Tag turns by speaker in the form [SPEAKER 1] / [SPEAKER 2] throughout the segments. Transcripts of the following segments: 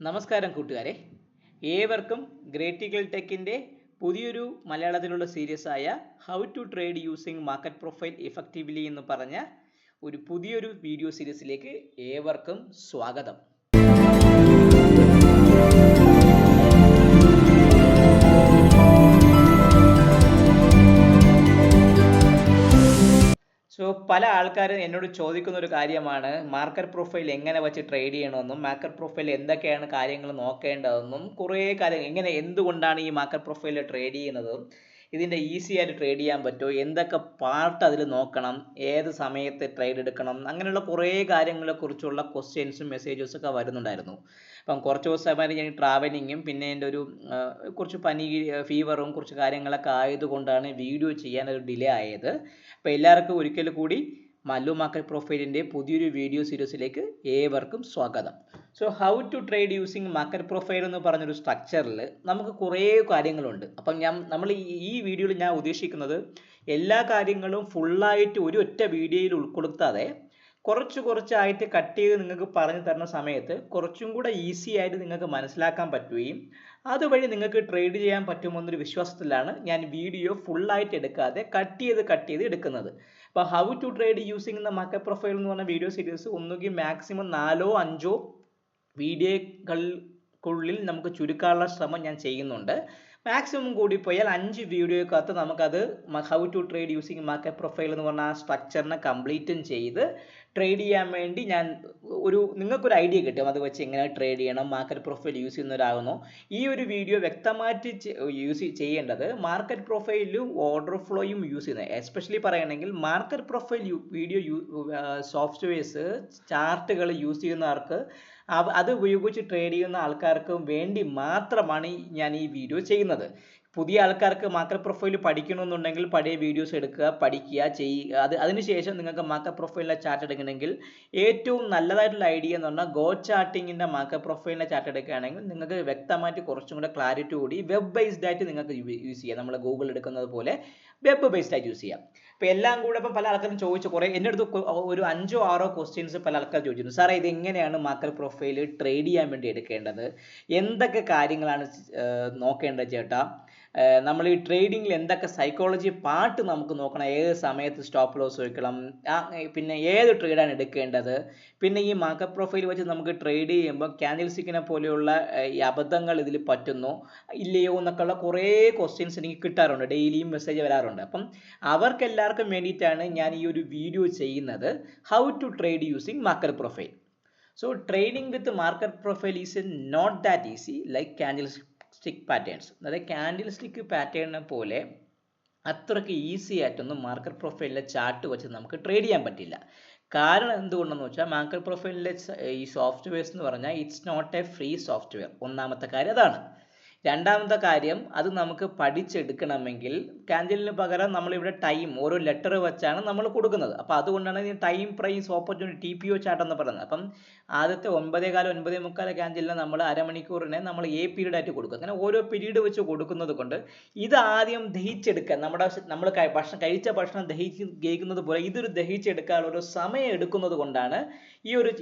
[SPEAKER 1] നമസ്കാരം കൂട്ടുകാരെ, ഏവർക്കും ഗ്രേറ്റിക്കൽ ടെക്കിൻ്റെ പുതിയൊരു മലയാളത്തിലുള്ള സീരീസ് ആയ how to trade using market profile effectively എന്ന് പറഞ്ഞ ഒരു പുതിയൊരു വീഡിയോ സീരീസിലേക്ക് ഏവർക്കും സ്വാഗതം. പല ആൾക്കാരും എന്നോട് ചോദിക്കുന്ന ഒരു കാര്യമാണ് മാർക്കറ്റ് പ്രൊഫൈൽ എങ്ങനെ വെച്ച് ട്രേഡ് ചെയ്യണമെന്നും മാർക്കറ്റ് പ്രൊഫൈൽ എന്തൊക്കെയാണ് കാര്യങ്ങൾ നോക്കേണ്ടതെന്നും കുറേ കാര്യങ്ങൾ എന്തുകൊണ്ടാണ് ഈ മാർക്കറ്റ് പ്രൊഫൈൽ ട്രേഡ് ചെയ്യുന്നതും ഇതിൻ്റെ ഈസി ആയിട്ട് ട്രേഡ് ചെയ്യാൻ പറ്റുമോ, എന്തൊക്കെ പാർട്ട് അതിൽ നോക്കണം, ഏത് സമയത്ത് ട്രേഡ് എടുക്കണം, അങ്ങനെയുള്ള കുറേ കാര്യങ്ങളെക്കുറിച്ചുള്ള ക്വസ്റ്റ്യൻസും മെസ്സേജസും ഒക്കെ വരുന്നുണ്ടായിരുന്നു. അപ്പം കുറച്ച് ദിവസമായിട്ട് ഞാൻ ട്രാവലിങ്ങും പിന്നെ എൻ്റെ ഒരു കുറച്ച് ഫീവറും കുറച്ച് കാര്യങ്ങളൊക്കെ ആയതുകൊണ്ടാണ് വീഡിയോ ചെയ്യാനൊരു ഡിലേ ആയത്. അപ്പോൾ എല്ലാവർക്കും ഒരിക്കൽ കൂടി മല്ലു മാർക്കറ്റ് പ്രൊഫൈലിൻ്റെ പുതിയൊരു വീഡിയോ സീരീസിലേക്ക് ഏവർക്കും സ്വാഗതം. How to trade using market profile എന്ന് പറഞ്ഞൊരു സ്ട്രക്ചറിൽ നമുക്ക് കുറേ കാര്യങ്ങളുണ്ട്. അപ്പം നമ്മൾ ഈ വീഡിയോയിൽ ഞാൻ ഉദ്ദേശിക്കുന്നത് എല്ലാ കാര്യങ്ങളും ഫുള്ളായിട്ട് ഒരു ഒറ്റ വീഡിയോയിൽ ഉൾപ്പെടുത്താതെ കുറച്ചായിട്ട് കട്ട് ചെയ്ത് നിങ്ങൾക്ക് പറഞ്ഞു തരുന്ന സമയത്ത് കുറച്ചും കൂടെ ഈസി ആയിട്ട് നിങ്ങൾക്ക് മനസ്സിലാക്കാൻ പറ്റുകയും അതുവഴി നിങ്ങൾക്ക് ട്രേഡ് ചെയ്യാൻ പറ്റുമെന്നൊരു വിശ്വാസത്തിലാണ് ഞാൻ വീഡിയോ ഫുള്ളായിട്ട് എടുക്കാതെ കട്ട് ചെയ്ത് എടുക്കുന്നത്. അപ്പോൾ how to trade using the market profile എന്ന് പറഞ്ഞ വീഡിയോ സീരീസ് ഒന്നുകിൽ മാക്സിമം 4-5 വീഡിയോകൾക്കുള്ളിൽ നമുക്ക് ചുരുക്കാനുള്ള ശ്രമം ഞാൻ ചെയ്യുന്നുണ്ട്. മാക്സിമം കൂടിപ്പോയാൽ 5 വീഡിയോക്കകത്ത് നമുക്കത് how to trade using market profile എന്ന് പറഞ്ഞ ആ സ്ട്രക്ചറിനെ കംപ്ലീറ്റും ചെയ്ത് ട്രേഡ് ചെയ്യാൻ വേണ്ടി ഞാൻ നിങ്ങൾക്കൊരു ഐഡിയ കിട്ടും അത് വെച്ച് എങ്ങനെ ട്രേഡ് ചെയ്യണം, മാർക്കറ്റ് പ്രൊഫൈൽ യൂസ് ചെയ്യുന്നവരാകുന്നു. ഈ ഒരു വീഡിയോ വ്യക്തമായിട്ട് ചെയ്യേണ്ടത് മാർക്കറ്റ് പ്രൊഫൈലും ഓർഡർ ഫ്ലോയും യൂസ് ചെയ്യുന്നത്, എസ്പെഷ്യലി പറയുകയാണെങ്കിൽ മാർക്കറ്റ് പ്രൊഫൈൽ വീഡിയോ സോഫ്റ്റ്വെയർസ് ചാർട്ടുകൾ യൂസ് ചെയ്യുന്നവർക്ക് അത് ഉപയോഗിച്ച് ട്രേഡ് ചെയ്യുന്ന ആൾക്കാർക്ക് വേണ്ടി മാത്രമാണ് ഞാൻ ഈ വീഡിയോ ചെയ്യുന്നത്. പുതിയ ആൾക്കാർക്ക് മാർക്കറ്റ് പ്രൊഫൈൽ പഠിക്കണമെന്നുണ്ടെങ്കിൽ പഴയ വീഡിയോസ് എടുക്കുക, പഠിക്കുക, ചെയ്യുക. അതിനുശേഷം നിങ്ങൾക്ക് മാർക്കറ്റ് പ്രൊഫൈലിലെ ചാർട്ട് എടുക്കണമെങ്കിൽ ഏറ്റവും നല്ലതായിട്ടുള്ള ഐഡിയ എന്ന് പറഞ്ഞാൽ ഗോ ചാർട്ടിങ്ങിൻ്റെ മാർക്കറ്റ് പ്രൊഫൈലിൻ്റെ ചാർട്ട് എടുക്കുകയാണെങ്കിൽ നിങ്ങൾക്ക് വ്യക്തമായിട്ട് കുറച്ചും കൂടെ ക്ലാരിറ്റി കൂടി വെബ് ബേസ്ഡ് ആയിട്ട് നിങ്ങൾക്ക് യൂസ് ചെയ്യാം. നമ്മൾ ഗൂഗിൾ എടുക്കുന്നത് പോലെ വെബ് ബേസ്ഡ് ആയിട്ട് യൂസ് ചെയ്യാം. അപ്പോൾ എല്ലാം കൂടെ ഇപ്പം പല ആൾക്കാരും ചോദിച്ചു, എൻ്റെ അടുത്ത് ഒരു 5-6 ക്വസ്റ്റ്യൻസ് പല ആൾക്കാർ ചോദിച്ചിരുന്നു. സാറേ, ഇത് എങ്ങനെയാണ് മാർക്കറ്റ് പ്രൊഫൈൽ ട്രേഡ് ചെയ്യാൻ വേണ്ടി എടുക്കേണ്ടത്, എന്തൊക്കെ കാര്യങ്ങളാണ് നോക്കേണ്ടത് ചേട്ടാ, നമ്മൾ ഈ ട്രേഡിങ്ങിൽ എന്തൊക്കെ സൈക്കോളജി പാർട്ട് നമുക്ക് നോക്കണം, ഏത് സമയത്ത് സ്റ്റോപ്പ് ലോസ് വയ്ക്കണം, പിന്നെ ഏത് ട്രേഡാണ് എടുക്കേണ്ടത്, പിന്നെ ഈ മാർക്കറ്റ് പ്രൊഫൈൽ വെച്ച് നമുക്ക് ട്രേഡ് ചെയ്യുമ്പോൾ ക്യാൻഡിൽ സ്റ്റിക്കിനെ പോലെയുള്ള ഈ അബദ്ധങ്ങൾ ഇതിൽ പറ്റുന്നോ ഇല്ലയോ എന്നൊക്കെയുള്ള കുറേ ക്വസ്റ്റ്യൻസ് എനിക്ക് കിട്ടാറുണ്ട്, ഡെയിലിയും മെസ്സേജ് വരാറുണ്ട്. അപ്പം അവർക്കെല്ലാവർക്കും വേണ്ടിയിട്ടാണ് ഞാൻ ഈ ഒരു വീഡിയോ ചെയ്യുന്നത്, how to trade using market profile. Trading with market profile is not that easy like candlestick patterns. അതായത് ക്യാൻഡിൽ സ്റ്റിക്ക് പാറ്റേണിനെ പോലെ അത്രയ്ക്ക് ഈസി ആയിട്ടൊന്നും മാർക്കറ്റ് പ്രൊഫൈലിലെ ചാർട്ട് വെച്ച് നമുക്ക് ട്രേഡ് ചെയ്യാൻ പറ്റില്ല. കാരണം എന്തുകൊണ്ടെന്ന് വെച്ചാൽ മാർക്കറ്റ് പ്രൊഫൈലിലെ ഈ സോഫ്റ്റ്വെയർസ് എന്ന് പറഞ്ഞാൽ it's not a free software. ഒന്നാമത്തെ കാര്യം അതാണ്. രണ്ടാമത്തെ കാര്യം, അത് നമുക്ക് പഠിച്ചെടുക്കണമെങ്കിൽ ക്യാൻഡിലിന് പകരം നമ്മളിവിടെ ടൈം ഓരോ ലെറ്റർ വെച്ചാണ് നമ്മൾ കൊടുക്കുന്നത്. അപ്പോൾ അതുകൊണ്ടാണ് ഈ time price opportunity TPO chart എന്ന് പറയുന്നത്. അപ്പം ആദ്യത്തെ 9:15 9:45 ക്യാൻഡിലിന് നമ്മൾ അരമണിക്കൂറിനെ നമ്മൾ A പീരീഡ് ആയിട്ട് കൊടുക്കും. അങ്ങനെ ഓരോ പീരീഡ് വെച്ച് കൊടുക്കുന്നത് കൊണ്ട് ഇത് ആദ്യം ദഹിച്ചെടുക്കാൻ നമ്മൾ കഴിച്ച ഭക്ഷണം ദഹിക്കുന്നത് പോലെ ഇതൊരു ദഹിച്ചെടുക്കാനുള്ള ഒരു സമയം എടുക്കുന്നത് കൊണ്ടാണ്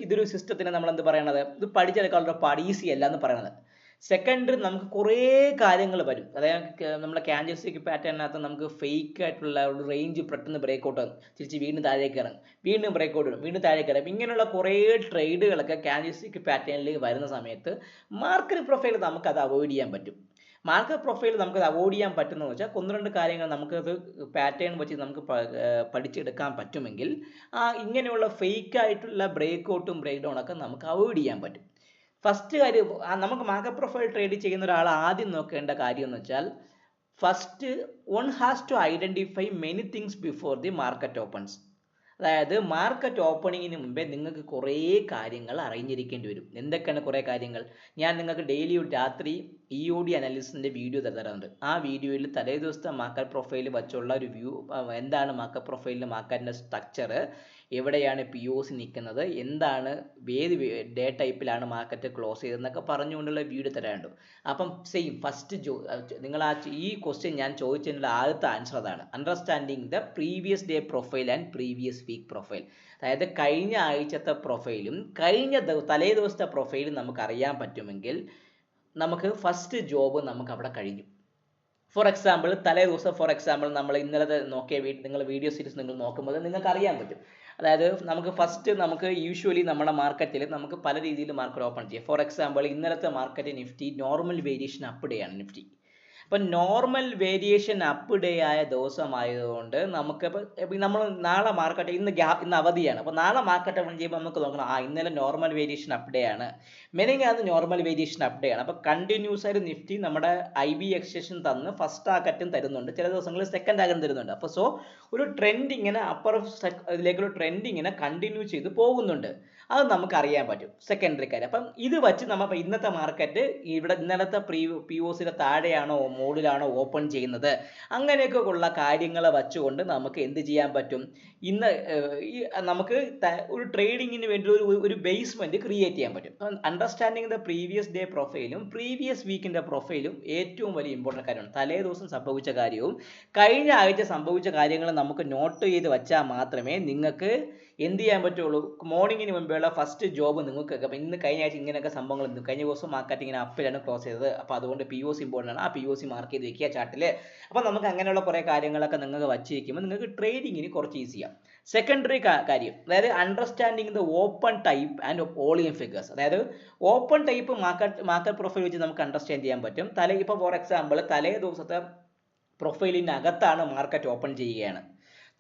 [SPEAKER 1] ഇതൊരു സിസ്റ്റത്തിന് നമ്മൾ എന്ത് പറയണത്, ഇത് പഠിച്ചെടുക്കാനുള്ള പാട് ഈസി അല്ല എന്ന് പറയുന്നത്. സെക്കൻഡ്, നമുക്ക് കുറേ കാര്യങ്ങൾ വരും. അതായത് നമ്മുടെ ക്യാൻഡിൽ സ്റ്റിക്ക് പാറ്റേണിനകത്ത് നമുക്ക് ഫേക്ക് ആയിട്ടുള്ള ഒരു റേഞ്ച് പെട്ടെന്ന് ബ്രേക്കൗട്ട് ആകും, തിരിച്ച് വീണ്ടും താഴേക്ക് ഇറങ്ങും, വീണ്ടും ബ്രേക്കൗട്ട് ഇടും, വീണ്ടും താഴേക്ക് ഇറങ്ങും. ഇങ്ങനെയുള്ള കുറേ ട്രേഡുകളൊക്കെ ക്യാൻഡിൽ സ്റ്റിക്ക് പാറ്റേണിലേക്ക് വരുന്ന സമയത്ത് മാർക്കറ്റ് പ്രൊഫൈൽ നമുക്കത് അവോയ്ഡ് ചെയ്യാൻ പറ്റും. മാർക്കറ്റ് പ്രൊഫൈൽ നമുക്കത് അവോയ്ഡ് ചെയ്യാൻ പറ്റുന്നതെന്ന് വെച്ചാൽ 1-2 കാര്യങ്ങൾ നമുക്കത് പാറ്റേൺ വെച്ച് നമുക്ക് പഠിച്ചെടുക്കാൻ പറ്റുമെങ്കിൽ ഇങ്ങനെയുള്ള ഫേക്ക് ആയിട്ടുള്ള ബ്രേക്കൗട്ടും ബ്രേക്ക് ഡൗൺ ഒക്കെ നമുക്ക് അവോയ്ഡ് ചെയ്യാൻ പറ്റും. ഫസ്റ്റ് കാര്യം, നമുക്ക് മാർക്കറ്റ് പ്രൊഫൈൽ ട്രേഡ് ചെയ്യുന്ന ഒരാൾ ആദ്യം നോക്കേണ്ട കാര്യം എന്ന് വെച്ചാൽ first one has to identify many things before the market opens. അതായത് മാർക്കറ്റ് ഓപ്പണിങ്ങിന് മുമ്പേ നിങ്ങൾക്ക് കുറേ കാര്യങ്ങൾ അറിഞ്ഞിരിക്കേണ്ടി വരും. എന്തൊക്കെയാണ് കുറേ കാര്യങ്ങൾ? ഞാൻ നിങ്ങൾക്ക് ഡെയിലി രാത്രി EOD അനാലിസിസിൻ്റെ വീഡിയോ തരാറുണ്ട്. ആ വീഡിയോയിൽ തലേ ദിവസത്തെ മാർക്കറ്റ് പ്രൊഫൈൽ വെച്ചുള്ള ഒരു വ്യൂ, എന്താണ് മാർക്കറ്റ് പ്രൊഫൈലിൽ മാർക്കറ്റിൻ്റെ സ്ട്രക്ചർ, എവിടെയാണ് POC നിൽക്കുന്നത്, എന്താണ് ഏത് ഡേ ടൈപ്പിലാണ് മാർക്കറ്റ് ക്ലോസ് ചെയ്തതെന്നൊക്കെ പറഞ്ഞുകൊണ്ടുള്ള വീഡിയോ തരാനുണ്ട്. അപ്പം സെയിം ഫസ്റ്റ് നിങ്ങൾ ഈ ക്വസ്റ്റ്യൻ ഞാൻ ചോദിച്ചതിനുള്ള ആദ്യത്തെ ആൻസർ അതാണ്, understanding the previous day profile and previous week profile. അതായത് കഴിഞ്ഞ ആഴ്ചത്തെ പ്രൊഫൈലും തലേ ദിവസത്തെ പ്രൊഫൈലും നമുക്ക് അറിയാൻ പറ്റുമെങ്കിൽ നമുക്ക് ഫസ്റ്റ് ജോബ് നമുക്ക് അവിടെ കഴിഞ്ഞു. ഫോർ എക്സാമ്പിൾ തലേ ദിവസം നമ്മൾ ഇന്നലത്തെ നോക്കിയ നിങ്ങൾ വീഡിയോ സീരീസ് നിങ്ങൾ നോക്കുമ്പോൾ നിങ്ങൾക്ക് അറിയാൻ പറ്റും. അതായത് നമുക്ക് യൂഷ്വലി നമ്മുടെ മാർക്കറ്റിൽ നമുക്ക് പല രീതിയിൽ മാർക്കറ്റ് ഓപ്പൺ ചെയ്യാം. ഫോർ എക്സാമ്പിൾ ഇന്നലത്തെ market Nifty normal variation up day ആണ് നിഫ്റ്റി. അപ്പം നോർമൽ വേരിയേഷൻ അപ്പ് ഡേ ആയ ദിവസമായതുകൊണ്ട് നമുക്കിപ്പോൾ നമ്മൾ നാളെ മാർക്കറ്റ് ഇന്ന് അവധിയാണ്. അപ്പോൾ നാളെ മാർക്കറ്റ് ഓപ്പൺ ചെയ്യുമ്പോൾ നമുക്ക് നോക്കണം, ഇന്നലെ നോർമൽ വേരിയേഷൻ അപ്പ് ഡേ ആണ്, മെനിങ്ങാന്ന് നോർമൽ വേരിയേഷൻ അപ്പ് ഡേ ആണ്. അപ്പോൾ കണ്ടിന്യൂസ് ആയിട്ട് നിഫ്റ്റി നമ്മുടെ IB എക്സ്റ്റൻഷൻ തന്ന് ഫസ്റ്റ് ടാർഗറ്റും തരുന്നുണ്ട്, ചില ദിവസങ്ങളിൽ സെക്കൻഡ് ടാർഗറ്റും തരുന്നുണ്ട്. അപ്പോൾ ഒരു ട്രെൻഡ് ഇങ്ങനെ ഇതിലേക്കുള്ള ട്രെൻഡ് ഇങ്ങനെ കണ്ടിന്യൂ ചെയ്ത് പോകുന്നുണ്ട്, അത് നമുക്ക് അറിയാൻ പറ്റും സെക്കൻഡറി കാര്യം. അപ്പം ഇത് വെച്ച് നമ്മൾ ഇന്നത്തെ മാർക്കറ്റ് ഇന്നലത്തെ POCയുടെ താഴെയാണോ മോഡിലാണോ ഓപ്പൺ ചെയ്യുന്നത്, അങ്ങനെയൊക്കെ ഉള്ള കാര്യങ്ങൾ വച്ചുകൊണ്ട് നമുക്ക് എന്ത് ചെയ്യാൻ പറ്റും, ഇന്ന് നമുക്ക് ഒരു ട്രേഡിങ്ങിന് വേണ്ടി ഒരു ബേസ്മെന്റ് ക്രിയേറ്റ് ചെയ്യാൻ പറ്റും. അണ്ടർസ്റ്റാൻഡിങ് ദ പ്രീവിയസ് ഡേ പ്രൊഫൈലും പ്രീവിയസ് വീക്കിന്റെ പ്രൊഫൈലും ഏറ്റവും വലിയ ഇമ്പോർട്ടൻറ്റ് കാര്യമാണ്. തലേ ദിവസം സംഭവിച്ച കാര്യവും കഴിഞ്ഞ ആഴ്ച സംഭവിച്ച കാര്യങ്ങളും നമുക്ക് നോട്ട് ചെയ്ത് വെച്ചാൽ മാത്രമേ നിങ്ങൾക്ക് എന്ത് ചെയ്യാൻ പറ്റുള്ളൂ. മോർണിംഗിന് മുമ്പേയുള്ള ഫസ്റ്റ് ജോബ് നിങ്ങൾക്ക്, അപ്പം ഇന്ന് കഴിഞ്ഞ ആഴ്ച ഇങ്ങനെയൊക്കെ സംഭവങ്ങൾ, കഴിഞ്ഞ ദിവസം മാർക്കറ്റ് ഇങ്ങനെ അപ്പിലാണ് ക്ലോസ് ചെയ്തത്, അപ്പോൾ അതുകൊണ്ട് POC ഇമ്പോർട്ടൻ്റ് ആണ്, ആ POC മാർക്ക് ചെയ്ത് വെക്കുക ചാർട്ടിൽ. അപ്പോൾ നമുക്ക് അങ്ങനെയുള്ള കുറേ കാര്യങ്ങളൊക്കെ നിങ്ങൾക്ക് വച്ചിരിക്കുമ്പോൾ നിങ്ങൾക്ക് ട്രേഡിങ്ങിന് കുറച്ച് ഈസിയാണ്. സെക്കൻഡറി കാര്യം, അതായത് understanding the open type and volume figures. അതായത് ഓപ്പൺ ടൈപ്പ് മാർക്കറ്റ് പ്രൊഫൈൽ വെച്ച് നമുക്ക് അണ്ടർസ്റ്റാൻഡ് ചെയ്യാൻ പറ്റും. ഇപ്പോൾ ഫോർ എക്സാമ്പിൾ തലേ ദിവസത്തെ പ്രൊഫൈലിനകത്താണ് മാർക്കറ്റ് ഓപ്പൺ ചെയ്യുകയാണ്,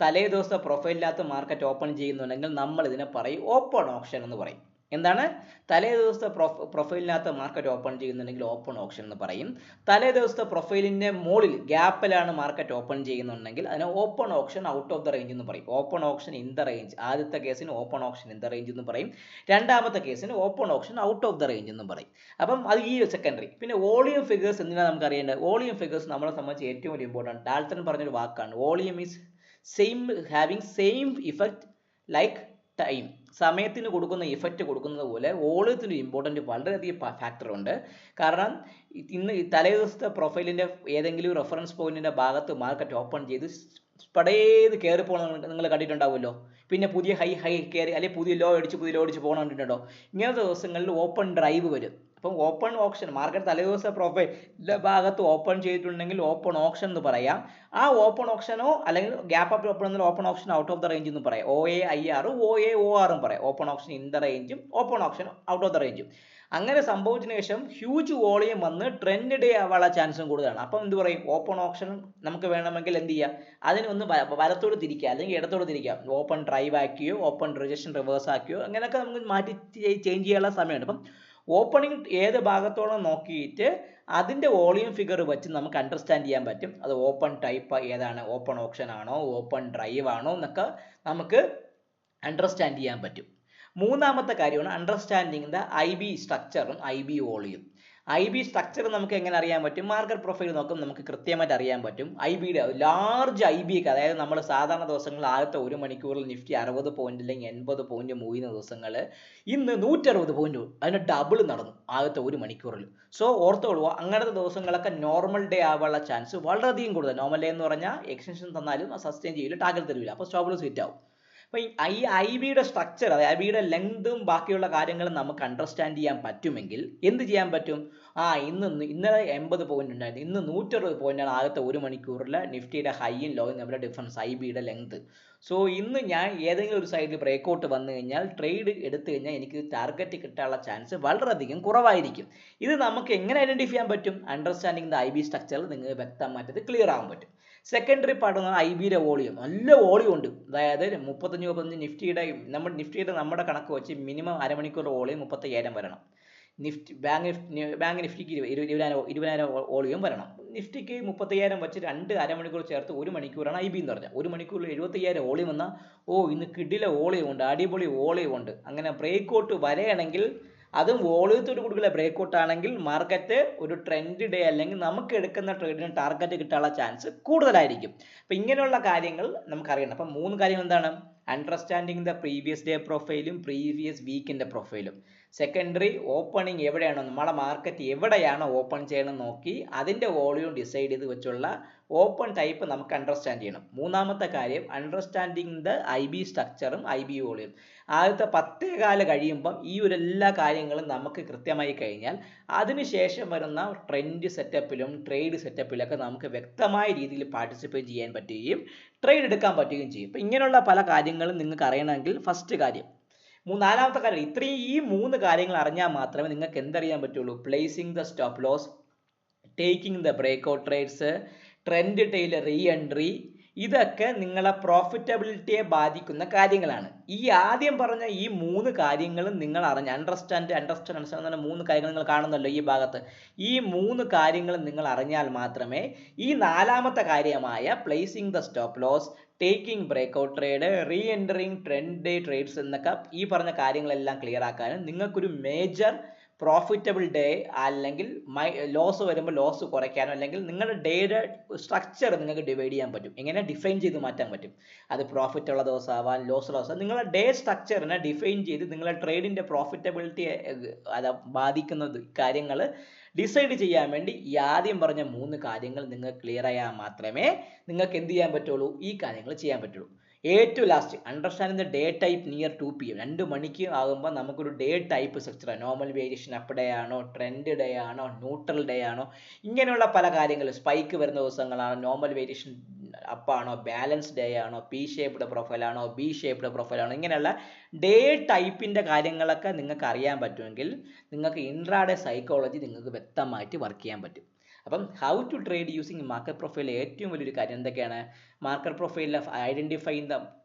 [SPEAKER 1] തലേ ദിവസത്തെ പ്രൊഫൈലിനകത്ത് മാർക്കറ്റ് ഓപ്പൺ ചെയ്യുന്നുണ്ടെങ്കിൽ നമ്മൾ ഇതിനെ പറയും ഓപ്പൺ ഓപ്ഷൻ എന്ന് പറയും. എന്താണ്? തലേ ദിവസത്തെ പ്രൊഫൈലിനകത്ത് മാർക്കറ്റ് ഓപ്പൺ ചെയ്യുന്നുണ്ടെങ്കിൽ ഓപ്പൺ ഓപ്ഷൻ എന്ന് പറയും. തലേ ദിവസത്തെ പ്രൊഫൈലിൻ്റെ മുകളിൽ ഗ്യാപ്പിലാണ് മാർക്കറ്റ് ഓപ്പൺ ചെയ്യുന്നുണ്ടെങ്കിൽ അതിനെ open option out of the range എന്ന് പറയും. Open option in the range, ആദ്യത്തെ കേസിന് open option in the range എന്ന് പറയും, രണ്ടാമത്തെ കേസിന് open option out of the range എന്ന് പറയും. അപ്പം അത് ഈ സെക്കൻഡറി. പിന്നെ വോളിയം ഫിഗേഴ്സ് എന്തിനാണ് നമുക്ക് അറിയേണ്ടത്? വോളിയം ഫിഗേഴ്സ് നമ്മളെ സംബന്ധിച്ച് ഏറ്റവും വലിയ ഇമ്പോർട്ടൻറ്റ്. ഡാൽട്ടൺ പറഞ്ഞൊരു വാക്കാണ്, volume is having effect like time. സമയത്തിന് കൊടുക്കുന്ന ഇഫക്റ്റ് കൊടുക്കുന്നത് പോലെ വോളിയത്തിന് ഇമ്പോർട്ടൻറ്റ് വളരെയധികം ഫാക്ടർ ഉണ്ട്. കാരണം ഇന്ന് തലേ ദിവസത്തെ പ്രൊഫൈലിൻ്റെ ഏതെങ്കിലും റെഫറൻസ് പോയിന്റിൻ്റെ ഭാഗത്ത് മാർക്കറ്റ് ഓപ്പൺ ചെയ്ത് പടേത് കയറി പോകണം നിങ്ങൾ കണ്ടിട്ടുണ്ടാവുമല്ലോ. പിന്നെ പുതിയ ഹൈ കയറി അല്ലെങ്കിൽ പുതിയ ലോ അടിച്ച് പോകണം കണ്ടിട്ടുണ്ടോ? ഇങ്ങനത്തെ ദിവസങ്ങളിൽ ഓപ്പൺ ഡ്രൈവ് വരും. അപ്പം ഓപ്പൺ ഓപ്ഷൻ മാർക്കറ്റ് തലേദിവസ പ്രൊഫൈലിൻ്റെ ഭാഗത്ത് ഓപ്പൺ ചെയ്തിട്ടുണ്ടെങ്കിൽ ഓപ്പൺ ഓപ്ഷൻ എന്ന് പറയാം. ആ ഓപ്പൺ ഓപ്ഷനോ അല്ലെങ്കിൽ ഗ്യാപ്പ് അപ്പ് ഓപ്പൺ എന്നുള്ള open option out of the range എന്ന് പറയാം. OAIR OAOR പറയാം. ഓപ്പൺ ഓപ്ഷൻ ഇൻ ദ റേഞ്ചും open option out of the റേഞ്ചും. അങ്ങനെ സംഭവിച്ചതിന് ശേഷം ഹ്യൂജ് വോളിയം വന്ന് ട്രെൻഡ് ഡേ ആവാനുള്ള ചാൻസും കൂടുതലാണ്. അപ്പം എന്ത് പറയും? ഓപ്പൺ ഓപ്ഷൻ നമുക്ക് വേണമെങ്കിൽ എന്ത് ചെയ്യാം, അതിനൊന്ന് വലത്തോട് തിരിക്കുക അല്ലെങ്കിൽ ഇടത്തോട് തിരിക്കാം. ഓപ്പൺ ഡ്രൈവ് ആക്കിയോ ഓപ്പൺ റിജക്ഷൻ റിവേഴ്സ് ആക്കിയോ അങ്ങനെയൊക്കെ നമുക്ക് മാറ്റി ചേഞ്ച് ചെയ്യാനുള്ള സമയമുണ്ട്. അപ്പം ഓപ്പണിംഗ് ഏത് ഭാഗത്തോളം നോക്കിയിട്ട് അതിൻ്റെ വോളിയം ഫിഗർ വെച്ച് നമുക്ക് അണ്ടർസ്റ്റാൻഡ് ചെയ്യാൻ പറ്റും അത് ഓപ്പൺ ടൈപ്പ് ഏതാണ്, ഓപ്പൺ ഓപ്ഷൻ ആണോ ഓപ്പൺ ഡ്രൈവ് ആണോ എന്നൊക്കെ നമുക്ക് അണ്ടർസ്റ്റാൻഡ് ചെയ്യാൻ പറ്റും. മൂന്നാമത്തെ കാര്യമാണ് അണ്ടർസ്റ്റാൻഡിങ് ദ IB സ്ട്രക്ചറും IB വോളിയം. IB സ്ട്രക്ചർ നമുക്ക് എങ്ങനെ അറിയാൻ പറ്റും? മാർക്കറ്റ് പ്രൊഫൈൽ നോക്കും നമുക്ക് കൃത്യമായിട്ട് അറിയാൻ പറ്റും. IBയുടെ ലാർജ് IB ഒക്കെ, അതായത് നമ്മൾ സാധാരണ ദിവസങ്ങളിൽ ആദ്യത്തെ ഒരു മണിക്കൂറിൽ നിഫ്റ്റി 60 പോയിന്റ് അല്ലെങ്കിൽ 80 പോയിന്റ് മൂവ് ചെയ്യുന്ന ദിവസങ്ങൾ ഇന്ന് 160 പോയിന്റ്, അതിന് ഡബിൾ നടന്നു ആദ്യത്തെ ഒരു മണിക്കൂറിൽ. ഓർത്തോളുക, അങ്ങനത്തെ ദിവസങ്ങളൊക്കെ നോർമൽ ഡേ ആവാനുള്ള ചാൻസ് വളരെയധികം കൂടുതൽ. നോർമൽ ഡേ എന്ന് പറഞ്ഞാൽ എക്സ്റ്റൻഷൻ തന്നാലും സസ്റ്റെയിൻ ചെയ്യില്ല, ടാർഗറ്റ് തരില്ല, അപ്പോൾ സ്റ്റോപ്പ് ലോസ് ഹിറ്റ് ആവും. അപ്പോൾ ഈ IBയുടെ സ്ട്രക്ചർ, അതായത് IBയുടെ ലെങ്തും ബാക്കിയുള്ള കാര്യങ്ങളും നമുക്ക് അണ്ടർസ്റ്റാൻഡ് ചെയ്യാൻ പറ്റുമെങ്കിൽ എന്ത് ചെയ്യാൻ പറ്റും? ഇന്നലെ 80 പോയിന്റ് ഉണ്ടായിരുന്നു, ഇന്ന് 160 പോയിന്റാണ് ആദ്യത്തെ ഒരു മണിക്കൂറിൽ നിഫ്റ്റിയുടെ ഹൈയും ലോയും തമ്മിലുള്ള ഡിഫറൻസ്, IBയുടെ ലെങ്ത്. ഇന്ന് ഞാൻ ഏതെങ്കിലും ഒരു സൈഡിൽ ബ്രേക്കൗട്ട് വന്നു കഴിഞ്ഞാൽ ട്രേഡ് എടുത്തു കഴിഞ്ഞാൽ എനിക്ക് ടാർഗറ്റ് കിട്ടാനുള്ള ചാൻസ് വളരെയധികം കുറവായിരിക്കും. ഇത് നമുക്ക് എങ്ങനെ ഐഡന്റിഫൈ ചെയ്യാൻ പറ്റും? അണ്ടർസ്റ്റാൻഡിങ് ദ IB സ്ട്രക്ചറിൽ നിങ്ങൾക്ക് വ്യക്തമായിട്ട് ക്ലിയർ ആവാൻ പറ്റും. സെക്കൻഡറി പാർട്ട് എന്ന് പറഞ്ഞാൽ IBയുടെ വോളിയം, നല്ല വോളിയം ഉണ്ട്. അതായത് 35 നിഫ്റ്റിയുടെ നമ്മുടെ കണക്ക് വെച്ച് മിനിമം അരമണിക്കൂർ വോളിയം 35,000 വരണം. ബാങ്ക് നിഫ്റ്റിക്ക് 20,000 വോളിയം വരണം. നിഫ്റ്റിക്ക് 35,000 വെച്ച് 2 അരമണിക്കൂർ ചേർത്ത് 1 മണിക്കൂറാണ് IB എന്ന് പറഞ്ഞാൽ. 1 മണിക്കൂറിൽ 75,000 വോളിയം വന്നാൽ ഇന്ന് കിടില വോളിയം ഉണ്ട്, അടിപൊളി വോളിയം ഉണ്ട്. അങ്ങനെ ബ്രേക്കൗട്ട് വരെയാണെങ്കിൽ, അതും വോളിയത്തോട് കൂടുതൽ ബ്രേക്കൗട്ട് ആണെങ്കിൽ മാർക്കറ്റ് ഒരു ട്രെൻഡ് ഡേ അല്ലെങ്കിൽ നമുക്ക് എടുക്കുന്ന ട്രേഡിന് ടാർഗറ്റ് കിട്ടാനുള്ള ചാൻസ് കൂടുതലായിരിക്കും. അപ്പം ഇങ്ങനെയുള്ള കാര്യങ്ങൾ നമുക്കറിയണം. അപ്പം 3 കാര്യങ്ങൾ എന്താണ്? അണ്ടർസ്റ്റാൻഡിങ് ദ പ്രീവിയസ് ഡേ പ്രൊഫൈലും പ്രീവിയസ് വീക്കിൻ്റെ പ്രൊഫൈലും. സെക്കൻഡറി ഓപ്പണിംഗ് എവിടെയാണോ നമ്മളെ മാർക്കറ്റ് എവിടെയാണോ ഓപ്പൺ ചെയ്യണം നോക്കി അതിൻ്റെ വോളിയം ഡിസൈഡ് ചെയ്ത് വെച്ചുള്ള ഓപ്പൺ ടൈപ്പ് നമുക്ക് അണ്ടർസ്റ്റാൻഡ് ചെയ്യണം. മൂന്നാമത്തെ കാര്യം അണ്ടർസ്റ്റാൻഡിങ് ദ IB സ്ട്രക്ചറും IB വോളിയം. ആദ്യത്തെ 10 കാല് കഴിയുമ്പം ഈ ഒരു എല്ലാ കാര്യങ്ങളും നമുക്ക് കൃത്യമായി കഴിഞ്ഞാൽ അതിനുശേഷം വരുന്ന ട്രെൻഡ് സെറ്റപ്പിലും ട്രേഡ് സെറ്റപ്പിലൊക്കെ നമുക്ക് വ്യക്തമായ രീതിയിൽ പാർട്ടിസിപ്പേറ്റ് ചെയ്യാൻ പറ്റുകയും ട്രേഡ് എടുക്കാൻ പറ്റുകയും ചെയ്യും. അപ്പം ഇങ്ങനെയുള്ള പല കാര്യങ്ങളും നിങ്ങൾക്ക് അറിയണമെങ്കിൽ ഫസ്റ്റ് കാര്യം. നാലാമത്തെ കാര്യം ഈ 3 കാര്യങ്ങൾ അറിഞ്ഞാൽ മാത്രമേ നിങ്ങൾക്ക് എന്തറിയാൻ പറ്റുള്ളൂ. Placing the stop loss, taking the breakout trades, trend tail reentry, ഇതൊക്കെ നിങ്ങളെ പ്രോഫിറ്റബിലിറ്റിയെ ബാധിക്കുന്ന കാര്യങ്ങളാണ്. ഈ ആദ്യം പറഞ്ഞ ഈ 3 കാര്യങ്ങളും നിങ്ങൾ അറിഞ്ഞ അണ്ടർസ്റ്റാൻഡ് 3 കാര്യങ്ങൾ നിങ്ങൾ കാണുന്നല്ലോ ഈ ഭാഗത്ത്. ഈ 3 കാര്യങ്ങളും നിങ്ങൾ അറിഞ്ഞാൽ മാത്രമേ ഈ നാലാമത്തെ കാര്യമായ placing the stop loss, taking breakout trade, reentering trend day trades എന്നൊക്കെ ഈ പറഞ്ഞ കാര്യങ്ങളെല്ലാം ക്ലിയർ ആക്കാനും നിങ്ങൾക്കൊരു മേജർ പ്രോഫിറ്റബിൾ ഡേ അല്ലെങ്കിൽ ലോസ് വരുമ്പോൾ ലോസ് കുറയ്ക്കാനോ അല്ലെങ്കിൽ നിങ്ങളുടെ ഡേയുടെ സ്ട്രക്ചർ നിങ്ങൾക്ക് ഡിവൈഡ് ചെയ്യാൻ പറ്റും. എങ്ങനെ ഡിഫൈൻ ചെയ്ത് മാറ്റാൻ പറ്റും. അത് പ്രോഫിറ്റ് ഉള്ള ദിവസമാവാൻ ലോസ് ഉള്ള ദിവസം നിങ്ങളുടെ ഡേ സ്ട്രക്ചറിനെ ഡിഫൈൻ ചെയ്ത് നിങ്ങളുടെ ട്രേഡിൻ്റെ പ്രോഫിറ്റബിലിറ്റിയെ അത് ബാധിക്കുന്ന കാര്യങ്ങൾ ഡിസൈഡ് ചെയ്യാൻ വേണ്ടി ഈ ആദ്യം പറഞ്ഞ 3 കാര്യങ്ങൾ നിങ്ങൾ ക്ലിയർ ആയാൽ മാത്രമേ നിങ്ങൾക്ക് എന്ത് ചെയ്യാൻ പറ്റുള്ളൂ, ഈ കാര്യങ്ങൾ ചെയ്യാൻ പറ്റുള്ളൂ. ഏറ്റവും last understanding the day type near 2 PM 2 മണിക്ക് ആകുമ്പോൾ നമുക്കൊരു day type structure, normal variation up day ആണോ, ട്രെൻഡ് ഡേ ആണോ, ന്യൂട്രൽ ഡേ ആണോ, ഇങ്ങനെയുള്ള പല കാര്യങ്ങൾ, സ്പൈക്ക് വരുന്ന ദിവസങ്ങളാണോ, നോർമൽ വേരിയേഷൻ അപ്പാണോ, ബാലൻസ് ഡേ ആണോ, പി ഷേപ്ഡ് പ്രൊഫൈൽ ആണോ, ബി ഷേപ്ഡ് പ്രൊഫൈൽ ആണോ, ഇങ്ങനെയുള്ള ഡേ ടൈപ്പിൻ്റെ കാര്യങ്ങളൊക്കെ നിങ്ങൾക്ക് അറിയാൻ പറ്റുമെങ്കിൽ നിങ്ങൾക്ക് ഇൻട്രാഡേ സൈക്കോളജി നിങ്ങൾക്ക് വ്യക്തമായിട്ട് വർക്ക് ചെയ്യാൻ പറ്റും. അപ്പം how to trade using market profile ഏറ്റവും വലിയൊരു കാര്യം എന്തൊക്കെയാണ്? മാർക്കറ്റ് പ്രൊഫൈലിൽ identifying the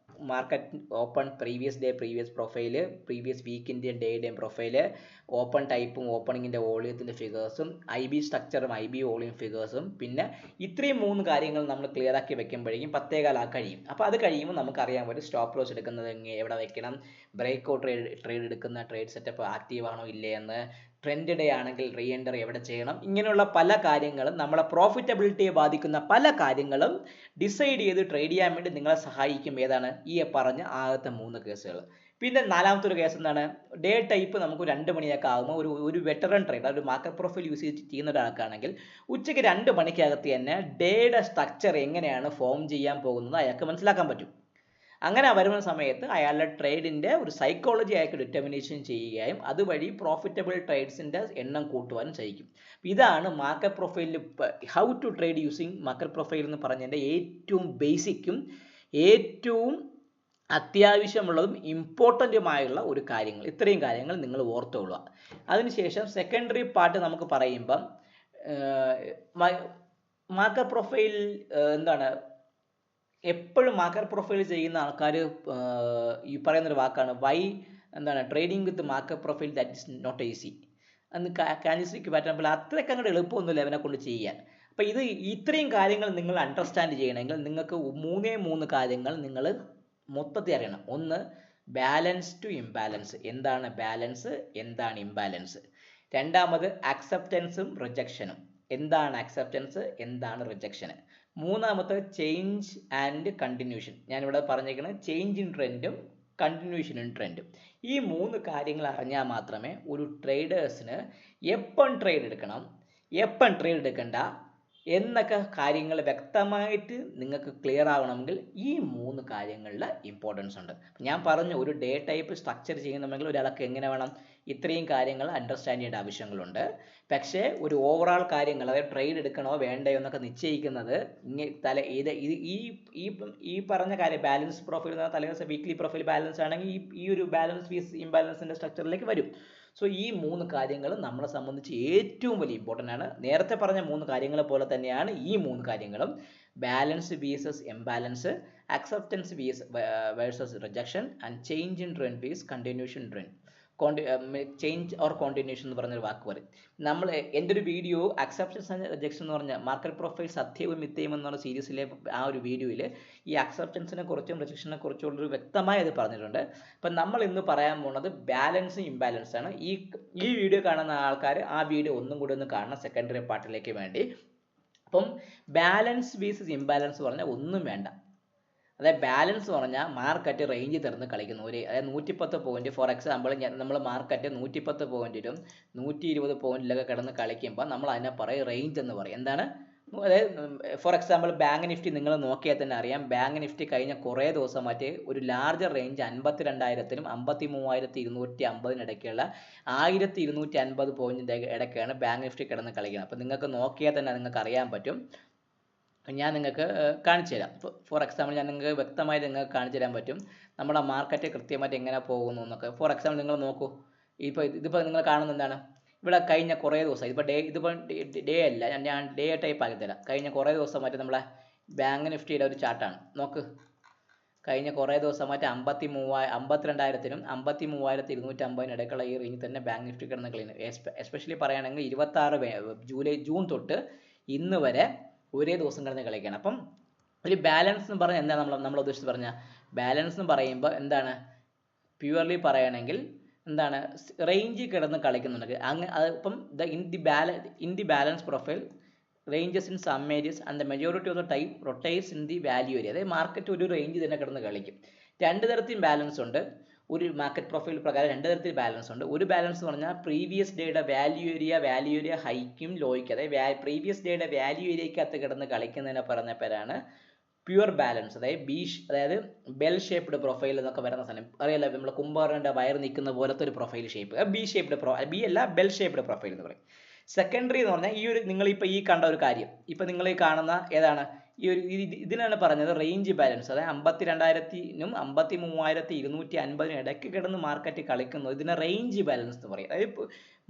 [SPEAKER 1] market open previous day previous profile, previous വീക്കിൻ്റെ ഡേയുടെയും പ്രൊഫൈല്, ഓപ്പൺ ടൈപ്പും ഓപ്പണിങ്ങിൻ്റെ വോളിയത്തിൻ്റെ ഫിഗേഴ്സും, IB സ്ട്രക്ചറും IB വോളിയം ഫിഗേഴ്സും, പിന്നെ ഇത്രയും 3 കാര്യങ്ങൾ നമ്മൾ ക്ലിയർ ആക്കി വെക്കുമ്പോഴേക്കും 10 കഴിയും. അപ്പോൾ അത് കഴിയുമ്പോൾ നമുക്ക് അറിയാൻ പറ്റും സ്റ്റോപ്പ് ലോസ് എടുക്കുന്നത് എവിടെ വെക്കണം, ബ്രേക്ക്ഔട്ട് ട്രേഡ് എടുക്കുന്ന ട്രേഡ് സെറ്റപ്പ് ആക്റ്റീവ് ആണോ ഇല്ലേ എന്ന്, ട്രെൻഡ് ഡേ ആണെങ്കിൽ റീ എൻറ്റർ എവിടെ ചെയ്യണം, ഇങ്ങനെയുള്ള പല കാര്യങ്ങളും നമ്മളെ പ്രോഫിറ്റബിലിറ്റിയെ ബാധിക്കുന്ന പല കാര്യങ്ങളും ഡിസൈഡ് ചെയ്ത് ട്രേഡ് ചെയ്യാൻ വേണ്ടി നിങ്ങളെ സഹായിക്കും. ഏതാണ്? ഈ പറഞ്ഞ ആദ്യത്തെ 3 കേസുകൾ. പിന്നെ നാലാമത്തെ ഒരു കേസ് എന്താണ്? ഡേ ടൈപ്പ് നമുക്ക് 2 മണിയൊക്കെ ആകുമ്പോൾ ഒരു വെറ്ററൻ ട്രേഡർ, ഒരു മാർക്കറ്റ് പ്രൊഫൈൽ യൂസ് ചെയ്ത് ചെയ്യുന്ന ഒരാൾക്കാണെങ്കിൽ ഉച്ചയ്ക്ക് 2 മണിക്കകത്ത് തന്നെ ഡേയുടെ സ്ട്രക്ചർ എങ്ങനെയാണ് ഫോം ചെയ്യാൻ പോകുന്നത് അയാൾക്ക് മനസ്സിലാക്കാൻ പറ്റും. അങ്ങനെ വരുന്ന സമയത്ത് അയാളുടെ ട്രേഡിൻ്റെ ഒരു സൈക്കോളജി അയാൾക്ക് ഡിറ്റർമിനേഷൻ ചെയ്യുകയും അതുവഴി പ്രോഫിറ്റബിൾ ട്രേഡ്സിൻ്റെ എണ്ണം കൂട്ടുവാനും സാധിക്കും. ഇതാണ് മാർക്കറ്റ് പ്രൊഫൈലിൽ how to trade using market profile എന്ന് പറഞ്ഞതിൻ്റെ ഏറ്റവും ബേസിക്കും ഏറ്റവും അത്യാവശ്യമുള്ളതും ഇമ്പോർട്ടൻറ്റുമായുള്ള ഒരു കാര്യങ്ങൾ. ഇത്രയും കാര്യങ്ങൾ നിങ്ങൾ ഓർത്തുകൊള്ളുക. അതിനുശേഷം സെക്കൻഡറി പാർട്ട് നമുക്ക് പറയുമ്പം മാർക്കറ്റ് പ്രൊഫൈൽ എന്താണ്, എപ്പോഴും മാർക്കറ്റ് പ്രൊഫൈൽ ചെയ്യുന്ന ആൾക്കാർ ഈ പറയുന്നൊരു വാക്കാണ് trading with market profile that is not easy. അന്ന് കാൻഡിൽസ്റ്റിക് പാറ്റേൺ പോലെ അത്രയ്ക്ക് അങ്ങോട്ട് എളുപ്പമൊന്നുമില്ല അവനെ കൊണ്ട് ചെയ്യാൻ. അപ്പോൾ ഇത്രയും കാര്യങ്ങൾ നിങ്ങൾ അണ്ടർസ്റ്റാൻഡ് ചെയ്യണമെങ്കിൽ നിങ്ങൾക്ക് 3 കാര്യങ്ങൾ നിങ്ങൾ മൊത്തത്തിൽ അറിയണം. ഒന്ന്, ബാലൻസ് ടു ഇംബാലൻസ്. എന്താണ് ബാലൻസ്, എന്താണ് ഇംബാലൻസ്? രണ്ടാമത് അക്സെപ്റ്റൻസും റിജക്ഷനും. എന്താണ് അക്സെപ്റ്റൻസ്, എന്താണ് റിജക്ഷന്? മൂന്നാമത്തെ ചേഞ്ച് ആൻഡ് കണ്ടിന്യൂഷൻ. ഞാനിവിടെ പറഞ്ഞേക്കുന്നത് ചേഞ്ച് ഇൻ ട്രെൻഡും കണ്ടിന്യൂഷൻ ഇൻ ട്രെൻഡും. ഈ 3 കാര്യങ്ങൾ അറിഞ്ഞാൽ മാത്രമേ ഒരു ട്രേഡേഴ്സിന് എപ്പം ട്രേഡ് എടുക്കണം, എപ്പം ട്രേഡ് എടുക്കണ്ട എന്നൊക്കെ കാര്യങ്ങൾ വ്യക്തമായിട്ട് നിങ്ങൾക്ക് ക്ലിയർ ആവണമെങ്കിൽ ഈ 3 കാര്യങ്ങളുടെ ഇമ്പോർട്ടൻസ് ഉണ്ട്. ഞാൻ പറഞ്ഞു ഒരു ഡേ ടൈപ്പ് സ്ട്രക്ചർ ചെയ്യുന്നുണ്ടെങ്കിൽ ഒരാൾക്ക് എങ്ങനെ വേണം, ഇത്രയും കാര്യങ്ങൾ അണ്ടർസ്റ്റാൻഡ് ചെയ്യേണ്ട ആവശ്യങ്ങളുണ്ട്. പക്ഷേ ഒരു ഓവറോൾ കാര്യങ്ങൾ, അതായത് ട്രേഡ് എടുക്കണോ വേണ്ടയോ എന്നൊക്കെ നിശ്ചയിക്കുന്നത് ഈ പറഞ്ഞ കാര്യം ബാലൻസ് പ്രൊഫൈൽ എന്ന തലേദിവസം വീക്ക്ലി പ്രൊഫൈൽ ബാലൻസ് ആണെങ്കിൽ ഈ ഒരു ബാലൻസ് ഫീസ് ഇംബാലൻസിൻ്റെ സ്ട്രക്ചറിലേക്ക് വരും. സോ ഈ 3 കാര്യങ്ങൾ നമ്മളെ സംബന്ധിച്ച് ഏറ്റവും വലിയ ഇമ്പോർട്ടൻ്റ് ആണ്. നേരത്തെ പറഞ്ഞ 3 കാര്യങ്ങൾ പോലെ തന്നെയാണ് ഈ 3 കാര്യങ്ങളും. Balance versus imbalance, acceptance versus rejection and change in trend versus continuation trend. Change or continuation എന്ന് പറഞ്ഞൊരു വാക്ക് പറയും. നമ്മൾ എൻ്റെ ഒരു വീഡിയോ അക്സെപ്റ്റൻസ് ആൻഡ് റിജക്ഷൻ എന്ന് പറഞ്ഞ മാർക്കറ്റ് പ്രൊഫൈൽ സത്യവും മിഥ്യയും എന്ന് പറഞ്ഞ സീരീസിലെ ആ ഒരു വീഡിയോയിൽ ഈ അക്സെപ്റ്റൻസിനെ കുറിച്ചും റിജക്ഷനെ കുറിച്ചുള്ളൊരു വ്യക്തമായി അത് പറഞ്ഞിട്ടുണ്ട്. അപ്പം നമ്മൾ ഇന്ന് പറയാൻ പോകുന്നത് ബാലൻസും ഇംബാലൻസ് ആണ്. ഈ വീഡിയോ കാണുന്ന ആൾക്കാർ ആ വീഡിയോ ഒന്നും കൂടി ഒന്ന് കാണണം സെക്കൻഡറി പാർട്ടിലേക്ക് വേണ്ടി. അപ്പം ബാലൻസ് വീസസ് ഇംബാലൻസ് പറഞ്ഞാൽ ഒന്നും വേണ്ട, അതായത് ബാലൻസ് എന്ന് പറഞ്ഞാൽ മാർക്കറ്റ് റേഞ്ച് തരുന്ന കളിക്കുന്നു. അതായത് 110 പോയിന്റ് ഫോർ എക്സാമ്പിൾ നമ്മൾ മാർക്കറ്റ് 110 പോയിന്റിലും 120 പോയിന്റിലൊക്കെ കിടന്ന് കളിക്കുമ്പോൾ നമ്മൾ അതിനെ പറയും റേഞ്ച് എന്ന് പറയും. എന്താണ്? അതായത് ഫോർ എക്സാമ്പിൾ ബാങ്ക് നിഫ്റ്റി നിങ്ങൾ നോക്കിയാൽ തന്നെ അറിയാം. ബാങ്ക് നിഫ്റ്റി കഴിഞ്ഞ കുറേ ദിവസമായിട്ട് ഒരു ലാർജർ റേഞ്ച് 52,000-നും 53,250 ഇടയ്ക്കുള്ള 1,250 പോയിന്റിൻ്റെ ഇടയ്ക്കാണ് ബാങ്ക് നിഫ്റ്റി കിടന്ന് കളിക്കുന്നത്. അപ്പോൾ നിങ്ങൾക്ക് നോക്കിയാൽ തന്നെ നിങ്ങൾക്ക് അറിയാൻ പറ്റും. ഞാൻ നിങ്ങൾക്ക് കാണിച്ചു തരാം. ഫോർ എക്സാമ്പിൾ ഞാൻ നിങ്ങൾക്ക് വ്യക്തമായിട്ട് നിങ്ങൾക്ക് കാണിച്ചു തരാൻ പറ്റും നമ്മുടെ മാർക്കറ്റ് കൃത്യമായിട്ട് എങ്ങനെ പോകുന്നു എന്നൊക്കെ. ഫോർ എക്സാമ്പിൾ നിങ്ങൾ നോക്കൂ. ഇതിപ്പോൾ നിങ്ങൾ കാണുന്ന എന്താണ്? ഇവിടെ കഴിഞ്ഞ കുറേ ദിവസം ഇതിപ്പോൾ ഡേ അല്ല, ഞാൻ ഡേ ടൈപ്പ് ആക്കി തരാം. കഴിഞ്ഞ കുറേ ദിവസമായിട്ട് നമ്മളെ ബാങ്ക് നിഫ്റ്റിയുടെ ഒരു ചാർട്ടാണ്. നോക്ക്, കഴിഞ്ഞ കുറേ ദിവസമായിട്ട് 52,000-നും 53,250 ഇടയ്ക്കുള്ള ഈ റേഞ്ച് തന്നെ ബാങ്ക് നിഫ്റ്റി കിടന്ന് കളിക്കുന്നത്. എസ്പെഷ്യലി പറയുകയാണെങ്കിൽ 26 ജൂൺ തൊട്ട് ഇന്ന് വരെ ഒരേ ദിവസം കിടന്ന് കളിക്കുകയാണ്. അപ്പം ഒരു ബാലൻസ് എന്ന് പറഞ്ഞാൽ എന്താണ് നമ്മൾ ഉദ്ദേശിച്ച് പറഞ്ഞാൽ? ബാലൻസ് എന്ന് പറയുമ്പോൾ എന്താണ്? പ്യുവർലി പറയുകയാണെങ്കിൽ എന്താണ്? റേഞ്ച് കിടന്ന് കളിക്കുന്നുണ്ട്. ഇപ്പം in the balance profile ranges in some areas and the majority of the time rotates in the value area. അതായത് മാർക്കറ്റ് ഒരു റേഞ്ച് തന്നെ കിടന്ന് കളിക്കും. രണ്ട് തരത്തിൽ ബാലൻസ് ഉണ്ട്. ഒരു മാർക്കറ്റ് പ്രൊഫൈൽ പ്രകാരം രണ്ട് തരത്തിൽ ബാലൻസ് ഉണ്ട്. ഒരു ബാലൻസ് എന്ന് പറഞ്ഞാൽ പ്രീവിയസ് ഡേയുടെ വാല്യൂ ഏരിയ ഹൈക്കും ലോയ്ക്കും, അതായത് പ്രീവിയസ് ഡേയുടെ വാല്യൂ ഏരിയക്കകത്ത് കിടന്ന് കളിക്കുന്നതിനെ പറഞ്ഞ പേരാണ് പ്യുവർ ബാലൻസ്. അതായത് ബെൽ ഷേപ്ഡ് പ്രൊഫൈൽ എന്നൊക്കെ വരുന്ന സാധനം അറിയാലോ. നമ്മൾ കുംഭാറിൻ്റെ വയർ നിൽക്കുന്ന പോലത്തെ ഒരു പ്രൊഫൈൽ ഷേപ്പ്, ബി അല്ല ബെൽ ഷേപ്ഡ് പ്രൊഫൈൽ എന്ന് പറയും. സെക്കൻഡറി എന്ന് പറഞ്ഞാൽ നിങ്ങളിപ്പോൾ ഈ കണ്ട ഒരു കാര്യം, ഇപ്പം നിങ്ങൾ ഈ കാണുന്ന ഏതാണ്? ഇതിനാണ് പറഞ്ഞത് റേഞ്ച് ബാലൻസ്. അതായത് 52,000-നും 53,250 ഇടയ്ക്ക് കിടന്ന് മാർക്കറ്റ് കളിക്കുന്നത് ഇതിനെ റേഞ്ച് ബാലൻസ് എന്ന് പറയും. അതായത്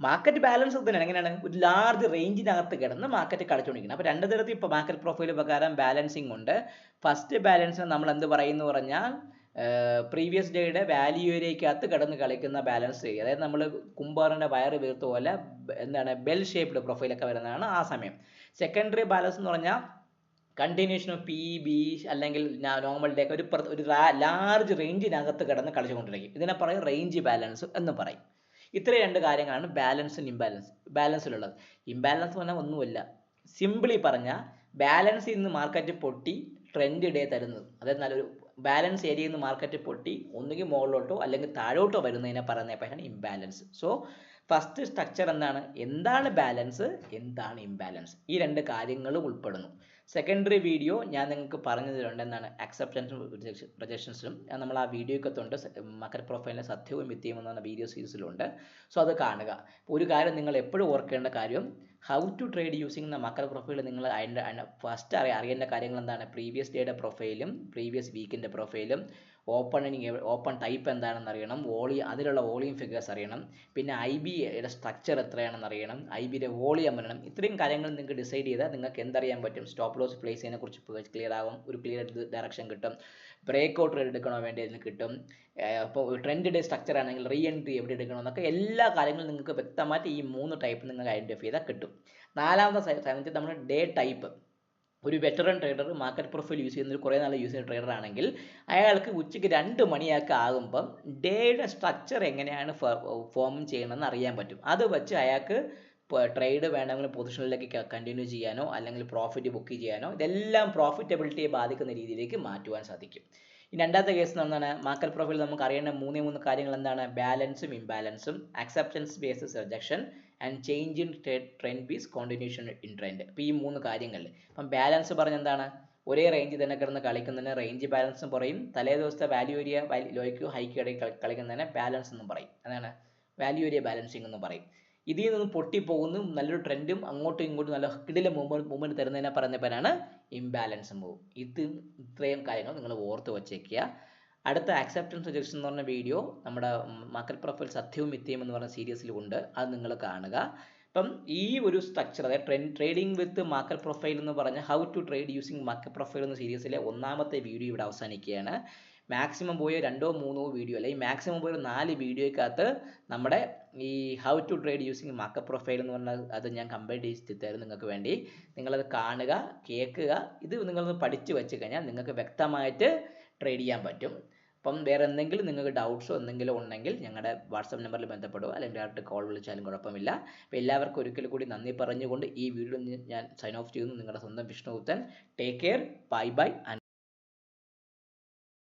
[SPEAKER 1] മാർക്കറ്റ് ബാലൻസ് തന്നെയാണ്. എങ്ങനെയാണ്? ഒരു ലാർജ് റേഞ്ചിനകത്ത് കിടന്ന് മാർക്കറ്റ് കളിച്ചുകൊണ്ടിരിക്കുന്നത്. അപ്പോൾ രണ്ട് തരത്തിൽ ഇപ്പോൾ മാർക്കറ്റ് പ്രൊഫൈൽ പ്രകാരം ബാലൻസിങ് ഉണ്ട്. ഫസ്റ്റ് ബാലൻസിന് നമ്മൾ എന്ത് പറയുന്നു പറഞ്ഞാൽ പ്രീവിയസ് ഡേയുടെ വാല്യൂ ഏരിയക്കകത്ത് കിടന്ന് കളിക്കുന്ന ബാലൻസ് ഏരിയ. അതായത് നമ്മൾ കുംഭാറിൻ്റെ വയറ് വീർത്ത പോലെ എന്താണ് ബെൽ ഷേപ്ഡ് പ്രൊഫൈലൊക്കെ വരുന്നതാണ് ആ സമയം. സെക്കൻഡറി ബാലൻസ് എന്ന് പറഞ്ഞാൽ കണ്ടിന്യൂഷൻ ഓഫ് PB അല്ലെങ്കിൽ നോർമൽ ഡേ ഒരു ലാർജ് റേഞ്ചിനകത്ത് കിടന്ന് കളിച്ചുകൊണ്ടിരിക്കും. ഇതിനെ പറയും റേഞ്ച് ബാലൻസ് എന്ന് പറയും. ഇത്രയും രണ്ട് കാര്യങ്ങളാണ് ബാലൻസും ബാലൻസിലുള്ളത്. ഇംബാലൻസ് പറഞ്ഞാൽ ഒന്നുമില്ല, സിംപിളി പറഞ്ഞാൽ ബാലൻസിൽ നിന്ന് മാർക്കറ്റ് പൊട്ടി ട്രെൻഡ് ഡേ തരുന്നത്. അതായത് നല്ലൊരു ബാലൻസ് ഏരിയയിൽ നിന്ന് മാർക്കറ്റ് പൊട്ടി ഒന്നുകിൽ മുകളിലോട്ടോ അല്ലെങ്കിൽ താഴോട്ടോ വരുന്നതിനെ പറയുന്ന പേരാണ് ഇംബാലൻസ്. സോ ഫസ്റ്റ് സ്ട്രക്ചർ എന്താണ് ബാലൻസ്, എന്താണ് ഇംബാലൻസ്, ഈ രണ്ട് കാര്യങ്ങളും ഉൾപ്പെടുന്നു. സെക്കൻഡറി വീഡിയോ ഞാൻ നിങ്ങൾക്ക് പറഞ്ഞു തരുന്നുണ്ട് എന്താണ് അക്സെപ്റ്റൻസും റിജക്ഷൻസിലും. നമ്മൾ ആ വീഡിയോക്കകത്തുണ്ട്. മാർക്കറ്റ് പ്രൊഫൈലിൻ്റെ സത്യവും മിഥ്യയും എന്ന വീഡിയോ സീരീസിലുണ്ട്. സോ അത് കാണുക. ഒരു കാര്യം നിങ്ങൾ എപ്പോഴും ഓർക്കേണ്ട കാര്യം, ഹൗ ടു ട്രേഡ് യൂസിങ് എന്ന മാർക്കറ്റ് പ്രൊഫൈൽ നിങ്ങൾ ഫസ്റ്റ് അറിയേണ്ട കാര്യങ്ങൾ എന്താണ്? പ്രീവിയസ് ഡേയുടെ പ്രൊഫൈലും പ്രീവിയസ് വീക്കിൻ്റെ പ്രൊഫൈലും ഓപ്പൺ ടൈപ്പ് എന്താണെന്ന് അറിയണം, അതിലുള്ള വോളിയം ഫിഗേഴ്സ് അറിയണം, പിന്നെ IBയുടെ സ്ട്രക്ചർ എത്രയാണെന്ന് അറിയണം, IBയുടെ വോളിയം അറിയണം. ഇത്രയും കാര്യങ്ങൾ നിങ്ങൾക്ക് ഡിസൈഡ് ചെയ്താൽ നിങ്ങൾക്ക് എന്തറിയാൻ പറ്റും? സ്റ്റോപ്പ് ലോസ് പ്ലേസ് ചെയ്യുന്നതിനെ കുറിച്ച് ക്ലിയർ ആകും, ഒരു ക്ലിയർ ഡയറക്ഷൻ കിട്ടും, ബ്രേക്ക് ഔട്ട് എടുക്കണോ വേണ്ടതിന് കിട്ടും. അപ്പോൾ ട്രെൻഡ് ഡേ സ്ട്രക്ചർ ആണെങ്കിൽ റീ എൻട്രി എവിടെ എടുക്കണം എന്നൊക്കെ എല്ലാ കാര്യങ്ങളും നിങ്ങൾക്ക് വ്യക്തമായിട്ട് ഈ 3 ടൈപ്പ് നിങ്ങൾക്ക് ഐഡൻറ്റിഫൈ ചെയ്താൽ കിട്ടും. നാലാമത്തെ സാധനം നമ്മൾ ഡേ ടൈപ്പ്. ഒരു veteran trader market profile use ചെയ്യുന്ന കുറേ നാൾ യൂസ് ചെയ്യുന്ന ട്രേഡർ ആണെങ്കിൽ അയാൾക്ക് ഉച്ചയ്ക്ക് 2 മണിയൊക്കെ ആകുമ്പം ഡേയുടെ സ്ട്രക്ചർ എങ്ങനെയാണ് ഫോം ചെയ്യണമെന്ന് അറിയാൻ പറ്റും. അത് വെച്ച് അയാൾക്ക് ട്രേഡ് വേണമെങ്കിൽ പൊസിഷനിലേക്ക് കണ്ടിന്യൂ ചെയ്യാനോ അല്ലെങ്കിൽ പ്രോഫിറ്റ് ബുക്ക് ചെയ്യാനോ ഇതെല്ലാം പ്രോഫിറ്റബിലിറ്റിയെ ബാധിക്കുന്ന രീതിയിലേക്ക് മാറ്റുവാൻ സാധിക്കും. ഈ രണ്ടാമത്തെ കേസ് എന്താണ്? മാർക്കറ്റ് പ്രൊഫൈൽ നമുക്ക് അറിയേണ്ട 3 കാര്യങ്ങൾ എന്താണ്? ബാലൻസും ഇംബാലൻസും, acceptance versus rejection and change in trend versus continuation in trend. ഇപ്പോൾ ഈ 3 കാര്യങ്ങളിൽ ഇപ്പം ബാലൻസ് പറഞ്ഞ എന്താണ്? ഒരേ റേഞ്ച് തന്നെ കിടന്ന് കളിക്കുന്നതിന് റേഞ്ച് ബാലൻസും പറയും. തലേ ദിവസത്തെ വാല്യൂ ഏരിയ ലോയ്ക്കോ ഹൈക്കോ ഇടയിൽ കളിക്കുന്നതിന് ബാലൻസ് എന്നും പറയും. അതാണ് വാല്യൂ ഏരിയ ബാലൻസിങ് എന്ന് പറയും. ഇതിൽ നിന്ന് പൊട്ടിപ്പോകുന്നു നല്ലൊരു ട്രെൻഡും അങ്ങോട്ടും ഇങ്ങോട്ടും നല്ല കിടില മൂവ്മെൻറ്റ് തരുന്നതിനെ പറയുന്ന പേരാണ് ഇംബാലൻസ് മൂവ്. ഇത്രയും കാര്യങ്ങൾ നിങ്ങൾ ഓർത്ത് വച്ചേക്കുക. അടുത്ത അക്സെപ്റ്റൻസ് റിജക്ഷൻ എന്ന് പറഞ്ഞ വീഡിയോ നമ്മുടെ മാർക്കറ്റ് പ്രൊഫൈൽ സത്യവും മിഥ്യയും എന്ന് പറഞ്ഞ സീരീസിലുണ്ട്. അത് നിങ്ങൾ കാണുക. അപ്പം ഈ ഒരു സ്ട്രക്ചർ, അതായത് ട്രേഡിംഗ് വിത്ത് മാർക്കറ്റ് പ്രൊഫൈൽ എന്ന് പറഞ്ഞ how to trade using market profile എന്ന സീരീസിലെ 1ാമത്തെ വീഡിയോ ഇവിടെ അവസാനിക്കുകയാണ്. മാക്സിമം പോയ 2-3 വീഡിയോ അല്ലെങ്കിൽ മാക്സിമം പോയ 4 വീഡിയോയ്ക്കകത്ത് നമ്മുടെ ഈ how to trade using market profile എന്ന് പറഞ്ഞാൽ അത് ഞാൻ കംപ്ലീറ്റ് ചെയ്ത് തരും നിങ്ങൾക്ക് വേണ്ടി. നിങ്ങളത് കാണുക, കേൾക്കുക. ഇത് നിങ്ങളത് പഠിച്ച് വെച്ച് കഴിഞ്ഞാൽ നിങ്ങൾക്ക് വ്യക്തമായിട്ട് ട്രേഡ് ചെയ്യാൻ പറ്റും. അപ്പം വേറെ എന്തെങ്കിലും നിങ്ങൾക്ക് ഡൗട്ട്സോ എന്തെങ്കിലും ഉണ്ടെങ്കിൽ ഞങ്ങളുടെ വാട്സാപ്പ് നമ്പറിൽ ബന്ധപ്പെടുക, അല്ലെങ്കിൽ ഡയറക്റ്റ് കോൾ വിളിച്ചാലും കുഴപ്പമില്ല. അപ്പോൾ എല്ലാവർക്കും ഒരിക്കൽ കൂടി നന്ദി പറഞ്ഞുകൊണ്ട് ഈ വീഡിയോ ഞാൻ സൈൻ ഓഫ് ചെയ്യുന്നു. നിങ്ങളുടെ സ്വന്തം Vishnuguptan. Take care, bye bye.